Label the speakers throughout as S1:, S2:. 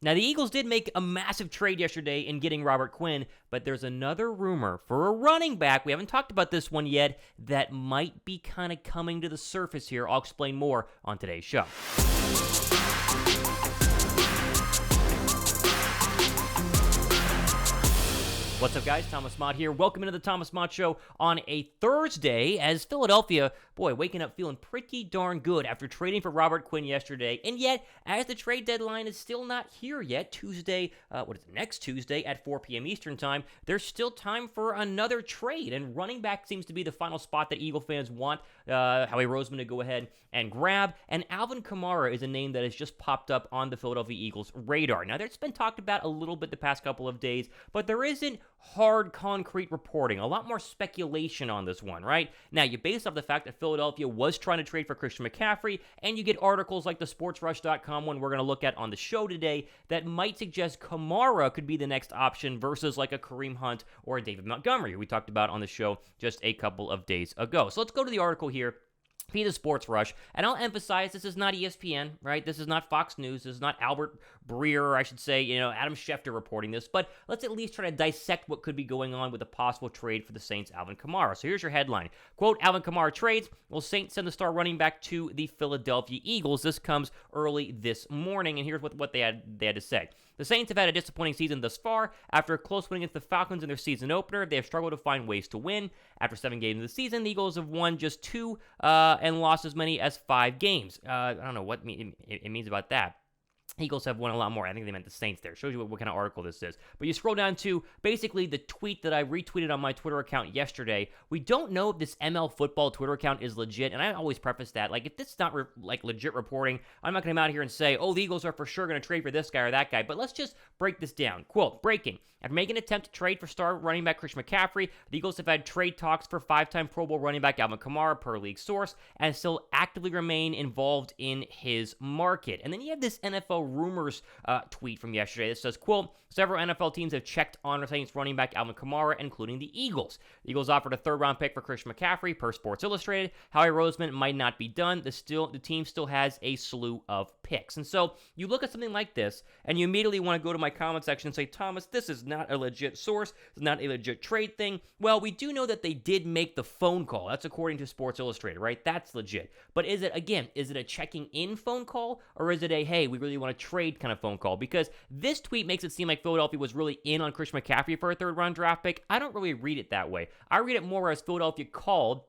S1: Now, the Eagles did make a massive trade yesterday in getting Robert Quinn, but there's another rumor for a running back. We haven't talked about this one yet that might be kind of coming to the surface here. I'll explain more on today's show. What's up, guys? Thomas Mott here. Welcome into the Thomas Mott Show on a Thursday as Philadelphia, waking up feeling pretty darn good after trading for Robert Quinn yesterday. And yet, as the trade deadline is still not here yet, next Tuesday at 4 p.m. Eastern Time, there's still time for another trade. And running back seems to be the final spot that Eagle fans want Howie Roseman to go ahead and grab. And Alvin Kamara is a name that has just popped up on the Philadelphia Eagles' radar. Now, that's been talked about a little bit the past couple of days, but there isn't hard, concrete reporting. A lot more speculation on this one, right? Now, you base off the fact that Philadelphia was trying to trade for Christian McCaffrey, and you get articles like the SportsRush.com one we're going to look at on the show today that might suggest Kamara could be the next option versus like a Kareem Hunt or a David Montgomery, who we talked about on the show just a couple of days ago. So let's go to the article here. Be the Sports Rush, and I'll emphasize this is not ESPN, right? This is not Fox News. This is not Albert Breer, or I should say, Adam Schefter reporting this, but let's at least try to dissect what could be going on with a possible trade for the Saints' Alvin Kamara. So here's your headline. Quote, Alvin Kamara trades. Will Saints send the star running back to the Philadelphia Eagles? This comes early this morning, and here's what they had to say. The Saints have had a disappointing season thus far. After a close win against the Falcons in their season opener, they have struggled to find ways to win. After 7 games of the season, the Eagles have won just 2 and lost as many as 5 games. I don't know what it means about that. Eagles have won a lot more. I think they meant the Saints there. Shows you what kind of article this is. But you scroll down to basically the tweet that I retweeted on my Twitter account yesterday. We don't know if this ML Football Twitter account is legit, and I always preface that. Like, if this is not legit reporting, I'm not going to come out here and say, oh, the Eagles are for sure going to trade for this guy or that guy. But let's just break this down. Quote, breaking. After making an attempt to trade for star running back Christian McCaffrey, the Eagles have had trade talks for 5-time Pro Bowl running back Alvin Kamara per league source, and still actively remain involved in his market. And then you have this NFL rumors tweet from yesterday that says, quote, several NFL teams have checked on the Saints running back Alvin Kamara, including the Eagles. The Eagles offered a 3rd-round pick for Christian McCaffrey per Sports Illustrated. Howie Roseman might not be done. The team still has a slew of picks. And so you look at something like this, and you immediately want to go to my comment section and say, Thomas, this is not a legit source. It's not a legit trade thing. Well, we do know that they did make the phone call. That's according to Sports Illustrated, right? That's legit. But is it a checking in phone call, or is it a, hey, we really want to trade kind of phone call? Because this tweet makes it seem like Philadelphia was really in on Christian McCaffrey for a 3rd-round draft pick. I don't really read it that way. I read it more as Philadelphia called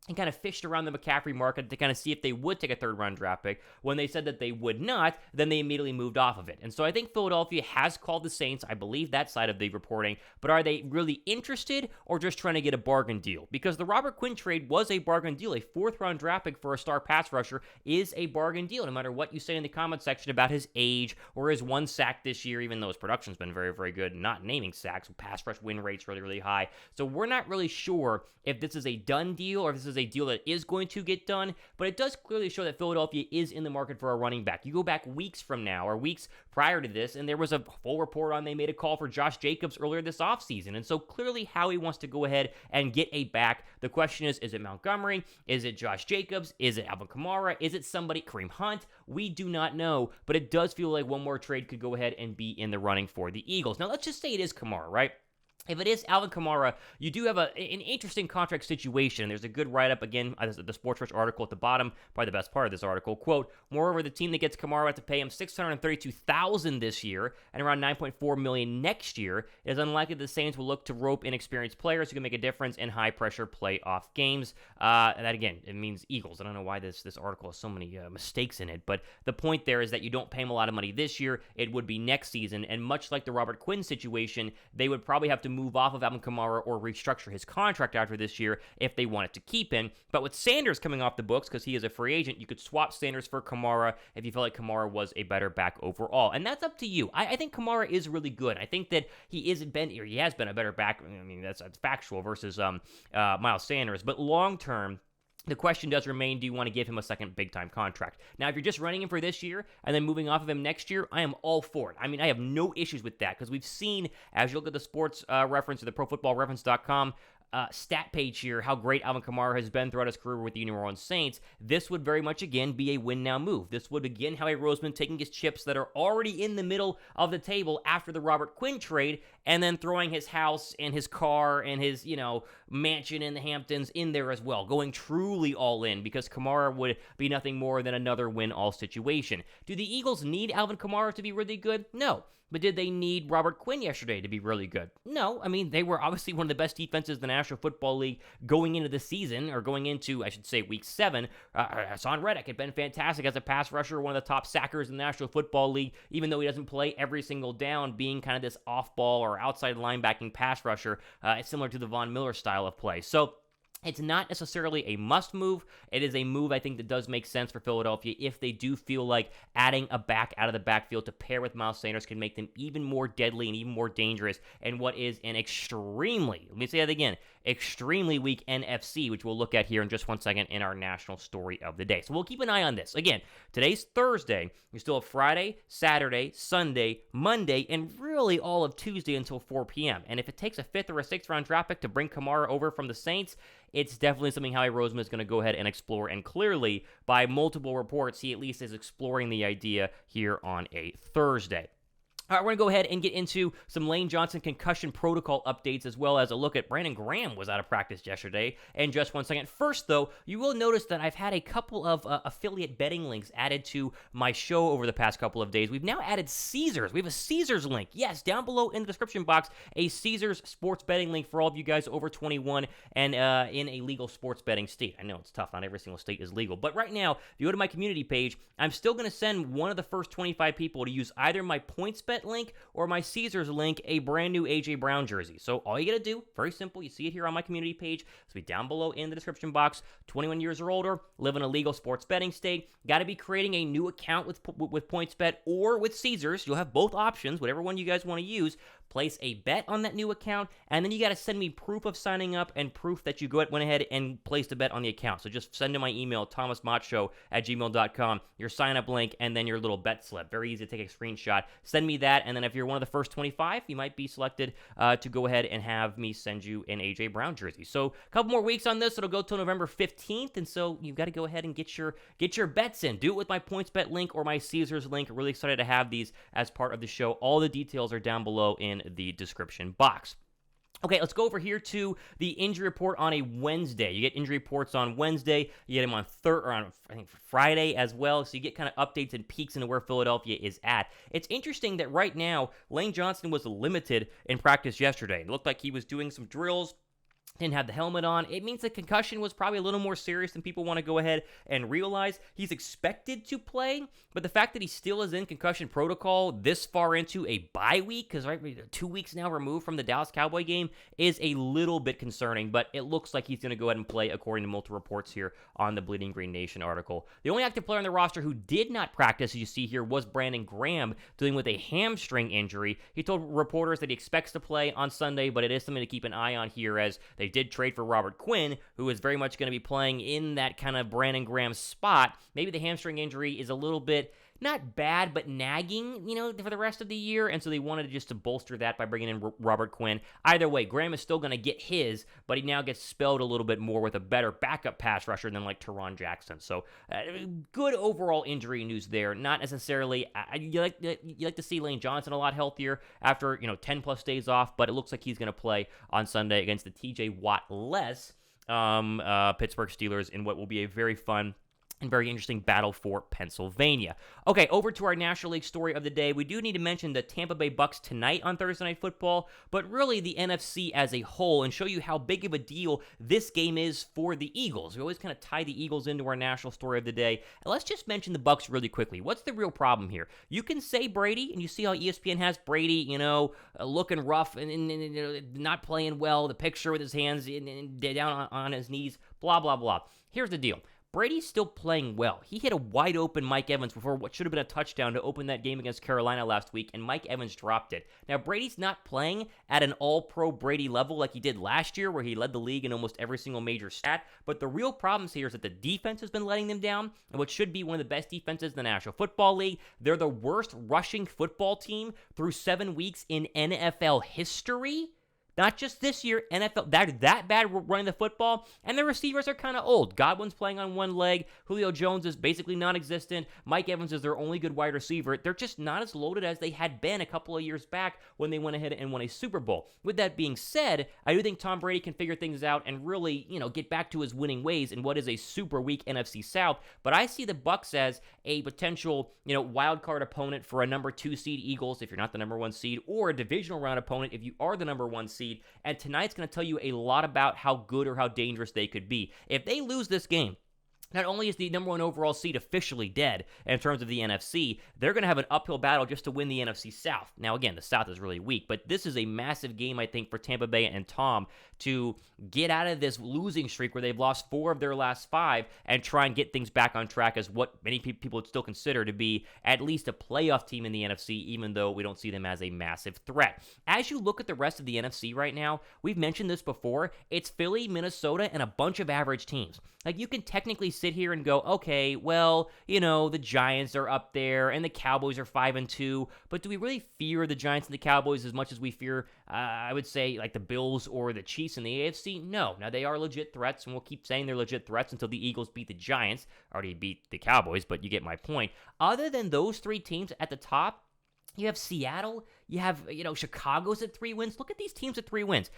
S1: and kind of fished around the McCaffrey market to kind of see if they would take a 3rd-round draft pick. When they said that they would not, then they immediately moved off of it. And so I think Philadelphia has called the Saints. I believe that side of the reporting. But are they really interested or just trying to get a bargain deal? Because the Robert Quinn trade was a bargain deal. A 4th-round draft pick for a star pass rusher is a bargain deal, no matter what you say in the comment section about his age or his 1 sack this year, even though his production's been very, very good, not naming sacks. Pass rush win rate's really, really high. So we're not really sure if this is a done deal or if this is a deal that is going to get done, but it does clearly show that Philadelphia is in the market for a running back. You go back weeks from now or weeks prior to this, and there was a full report on they made a call for Josh Jacobs earlier this offseason, and so clearly Howie wants to go ahead and get a back. The question is it Montgomery? Is it Josh Jacobs? Is it Alvin Kamara? Is it somebody, Kareem Hunt? We do not know, but it does feel like one more trade could go ahead and be in the running for the Eagles. Now, let's just say it is Kamara, right? If it is Alvin Kamara, you do have an interesting contract situation. There's a good write-up, again, the Sports Rush article at the bottom, probably the best part of this article. Quote, moreover, the team that gets Kamara had to pay him $632,000 this year and around $9.4 million next year. It is unlikely the Saints will look to rope inexperienced players who can make a difference in high-pressure playoff games. And that, again, it means Eagles. I don't know why this article has so many mistakes in it, but the point there is that you don't pay him a lot of money this year. It would be next season, and much like the Robert Quinn situation, they would probably have to move off of Alvin Kamara or restructure his contract after this year if they wanted to keep him. But with Sanders coming off the books, because he is a free agent, you could swap Sanders for Kamara if you felt like Kamara was a better back overall. And that's up to you. I think Kamara is really good. I think that he has been a better back. I mean, that's factual versus Miles Sanders. But long term, the question does remain, do you want to give him a second big-time contract? Now, if you're just running him for this year and then moving off of him next year, I am all for it. I mean, I have no issues with that because we've seen, as you look at the sports reference or the ProFootballReference.com stat page here, how great Alvin Kamara has been throughout his career with the New Orleans Saints, this would very much, again, be a win-now move. This would, again, Howie Roseman taking his chips that are already in the middle of the table after the Robert Quinn trade and then throwing his house and his car and his, mansion in the Hamptons in there as well, going truly all in because Kamara would be nothing more than another win-all situation. Do the Eagles need Alvin Kamara to be really good? No. But did they need Robert Quinn yesterday to be really good? No. I mean, they were obviously one of the best defenses in the National Football League going into the season, or going into, I should say, Week 7. Hassan Reddick had been fantastic as a pass rusher, one of the top sackers in the National Football League, even though he doesn't play every single down, being kind of this off-ball or outside linebacking pass rusher, similar to the Von Miller style of play. So, it's not necessarily a must move. It is a move I think that does make sense for Philadelphia if they do feel like adding a back out of the backfield to pair with Miles Sanders can make them even more deadly and even more dangerous in what is an extremely, let me say that again, extremely weak NFC, which we'll look at here in just one second in our national story of the day. So we'll keep an eye on this. Again, today's Thursday. We still have Friday, Saturday, Sunday, Monday, and really all of Tuesday until 4 p.m. And if it takes a 5th or a 6th round draft pick to bring Kamara over from the Saints, it's definitely something Howie Roseman is going to go ahead and explore. And clearly, by multiple reports, he at least is exploring the idea here on a Thursday. All right, we're going to go ahead and get into some Lane Johnson concussion protocol updates, as well as a look at Brandon Graham was out of practice yesterday in just one second. First, though, you will notice that I've had a couple of affiliate betting links added to my show over the past couple of days. We've now added Caesars. We have a Caesars link. Yes, down below in the description box, a Caesars sports betting link for all of you guys over 21 and in a legal sports betting state. I know it's tough. Not every single state is legal. But right now, if you go to my community page, I'm still going to send one of the first 25 people to use either my PointsBet link or my Caesars link a brand new AJ Brown jersey. So all you gotta do, very simple, you see it here on my community page, it's be down below in the description box, 21 years or older, live in a legal sports betting state, gotta be creating a new account with PointsBet or with Caesars. You'll have both options, whatever one you guys want to use. Place a bet on that new account, and then you got to send me proof of signing up and proof that you went ahead and placed a bet on the account. So just send to my email, thomasmottshow@gmail.com, your sign-up link, and then your little bet slip. Very easy to take a screenshot. Send me that, and then if you're one of the first 25, you might be selected to go ahead and have me send you an AJ Brown jersey. So a couple more weeks on this. It'll go till November 15th, and so you've got to go ahead and get your bets in. Do it with my PointsBet link or my Caesars link. Really excited to have these as part of the show. All the details are down below in the description box. Okay, let's go over here to the injury report on a Wednesday. You get injury reports on Wednesday. You get them on Friday as well. So you get kind of updates and peeks into where Philadelphia is at. It's interesting that right now, Lane Johnson was limited in practice yesterday. It looked like he was doing some drills. Didn't have the helmet on. It means the concussion was probably a little more serious than people want to go ahead and realize. He's expected to play, but the fact that he still is in concussion protocol this far into a bye week, because 2 weeks now removed from the Dallas Cowboy game, is a little bit concerning, but it looks like he's going to go ahead and play according to multiple reports here on the Bleeding Green Nation article. The only active player on the roster who did not practice, as you see here, was Brandon Graham, dealing with a hamstring injury. He told reporters that he expects to play on Sunday, but it is something to keep an eye on here, as they did trade for Robert Quinn, who is very much going to be playing in that kind of Brandon Graham spot. Maybe the hamstring injury is a little bit, not bad, but nagging, for the rest of the year, and so they wanted just to bolster that by bringing in Robert Quinn. Either way, Graham is still going to get his, but he now gets spelled a little bit more with a better backup pass rusher than like Teron Jackson. So good overall injury news there. Not necessarily, you like to see Lane Johnson a lot healthier after 10 plus days off, but it looks like he's going to play on Sunday against the TJ Watt-less Pittsburgh Steelers in what will be a very fun and very interesting battle for Pennsylvania. Okay, over to our National League story of the day. We do need to mention the Tampa Bay Bucs tonight on Thursday Night Football, but really the NFC as a whole, and show you how big of a deal this game is for the Eagles. We always kind of tie the Eagles into our national story of the day. And let's just mention the Bucs really quickly. What's the real problem here? You can say Brady, and you see how ESPN has Brady, looking rough and not playing well, the picture with his hands down on his knees, blah, blah, blah. Here's the deal. Brady's still playing well. He hit a wide-open Mike Evans before what should have been a touchdown to open that game against Carolina last week, and Mike Evans dropped it. Now, Brady's not playing at an all-pro Brady level like he did last year, where he led the league in almost every single major stat, but the real problem here is that the defense has been letting them down, and what should be one of the best defenses in the National Football League. They're the worst rushing football team through 7 weeks in NFL history. Not just this year, NFL, they're that bad running the football, and the receivers are kind of old. Godwin's playing on one leg. Julio Jones is basically non-existent. Mike Evans is their only good wide receiver. They're just not as loaded as they had been a couple of years back when they went ahead and won a Super Bowl. With that being said, I do think Tom Brady can figure things out and really, get back to his winning ways in what is a super weak NFC South. But I see the Bucs as a potential, wild card opponent for a number 2 seed Eagles if you're not the number 1 seed, or a divisional round opponent if you are the number 1 seed. And tonight's going to tell you a lot about how good or how dangerous they could be. If they lose this game, not only is the number 1 overall seed officially dead in terms of the NFC, they're going to have an uphill battle just to win the NFC South. Now, again, the South is really weak, but this is a massive game, I think, for Tampa Bay and Tom to get out of this losing streak where they've lost 4 of their last 5 and try and get things back on track as what many people would still consider to be at least a playoff team in the NFC, even though we don't see them as a massive threat. As you look at the rest of the NFC right now, we've mentioned this before, it's Philly, Minnesota, and a bunch of average teams. Like, you can technically sit here and go, okay, well, the Giants are up there and the Cowboys are 5-2, but do we really fear the Giants and the Cowboys as much as we fear, I would say, like the Bills or the Chiefs in the AFC? No. Now, they are legit threats, and we'll keep saying they're legit threats until the Eagles beat the Giants. Already beat the Cowboys, but you get my point. Other than those 3 teams at the top, you have Seattle, you have, Chicago's at 3 wins. Look at these teams at 3 wins.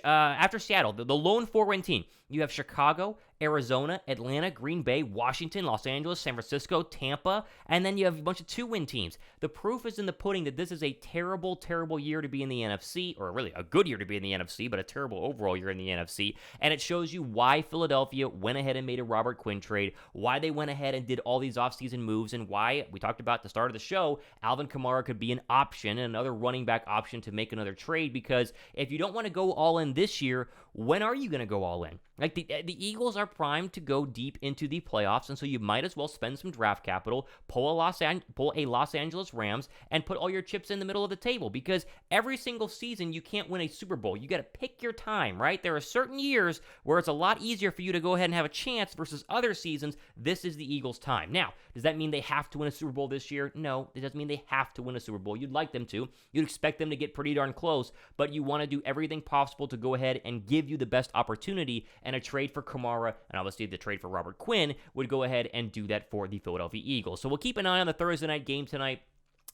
S1: After Seattle, the lone 4-win team, you have Chicago, Arizona, Atlanta, Green Bay, Washington, Los Angeles, San Francisco, Tampa, and then you have a bunch of 2-win teams. The proof is in the pudding that this is a terrible, terrible year to be in the NFC, or really a good year to be in the NFC, but a terrible overall year in the NFC, and it shows you why Philadelphia went ahead and made a Robert Quinn trade, why they went ahead and did all these offseason moves, and why, we talked about at the start of the show, Alvin Kamara could be an option, another running back option to make another trade, because if you don't want to go all in this year, when are you going to go all in? Like, the Eagles are primed to go deep into the playoffs, and so you might as well spend some draft capital, pull a Los Angeles Rams, and put all your chips in the middle of the table, because every single season you can't win a Super Bowl. You got to pick your time, right? There are certain years where it's a lot easier for you to go ahead and have a chance versus other seasons. This is the Eagles' time. Now, does that mean they have to win a Super Bowl this year? No, it doesn't mean they have to win a Super Bowl. You'd like them to. You'd expect them to get pretty darn close, but you want to do everything possible to go ahead and give you the best opportunity, and a trade for Kamara, and obviously the trade for Robert Quinn, would go ahead and do that for the Philadelphia Eagles. So we'll keep an eye on the Thursday night game tonight.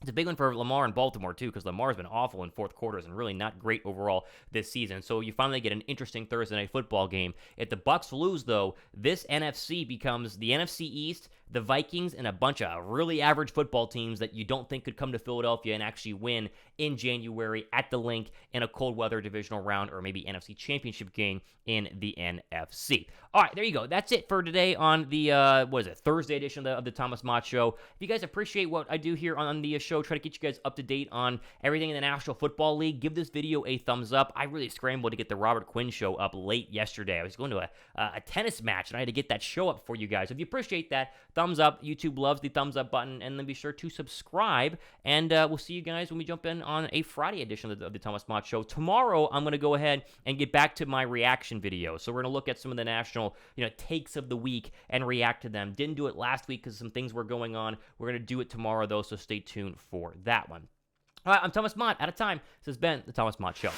S1: It's a big one for Lamar and Baltimore, too, because Lamar's been awful in fourth quarters and really not great overall this season. So you finally get an interesting Thursday night football game. If the Bucs lose, though, this NFC becomes the NFC East, the Vikings, and a bunch of really average football teams that you don't think could come to Philadelphia and actually win in January at the Link in a cold weather divisional round or maybe NFC Championship game in the NFC. All right, there you go. That's it for today on the, Thursday edition of the Thomas Mott Show. If you guys appreciate what I do here on the show, try to get you guys up to date on everything in the National Football League, give this video a thumbs up. I really scrambled to get the Robert Quinn show up late yesterday. I was going to a tennis match, and I had to get that show up for you guys. If you appreciate that, thumbs up. YouTube loves the thumbs up button, and then be sure to subscribe, and we'll see you guys when we jump in on a Friday edition of the Thomas Mott Show. Tomorrow, I'm going to go ahead and get back to my reaction video. So we're going to look at some of the national, takes of the week and react to them. Didn't do it last week because some things were going on. We're going to do it tomorrow, though, so stay tuned for that one. All right, I'm Thomas Mott. Out of time. This has been the Thomas Mott Show.